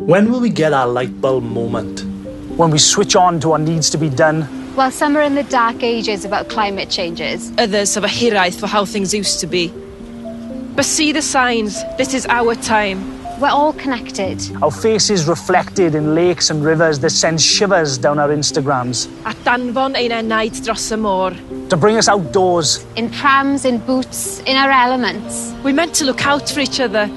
When will we get our light bulb moment? When we switch on to what needs to be done. While some are in the dark ages about climate changes, others have a hiraeth for how things used to be. But see the signs, this is our time. we're all connected. Our faces reflected in lakes and rivers that send shivers down our Instagrams. A danfon ein enaid dros y môr. To bring us outdoors. In prams, in boots, in our elements. We're meant to look out for each other.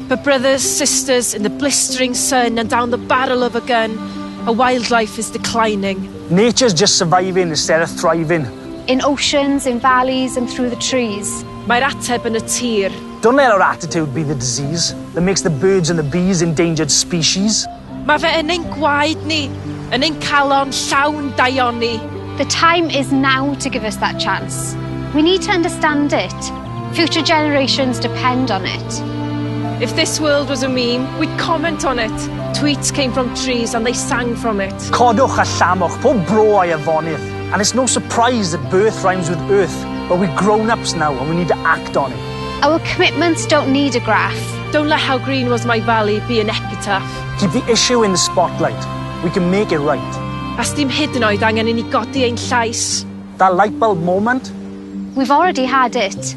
But brothers, sisters, in the blistering sun and down the barrel of a gun, our wildlife is declining. Nature's just surviving instead of thriving. In oceans, in valleys and through the trees. Mae'r ateb yn y tir. Don't let our attitude be the disease that makes the birds and the bees endangered species. Mae fe yn ein gwaed ni, yn ein calon llawn daioni. The time is now to give us that chance. We need to understand it. Future generations depend on it. If this world was a meme, we'd comment on it. Tweets came from trees and they sang from it. Codwch a llamwch, pob bro a'i afonydd. And it's no surprise that birth rhymes with earth, but we're grown-ups now and we need to act on it. Our commitments don't need a graph. Don't let how green was my valley be an epitaph. Keep the issue in the spotlight. We can make it right. As dim hyd yn oed angen I ni godi ein llais. That light bulb moment? We've already had it.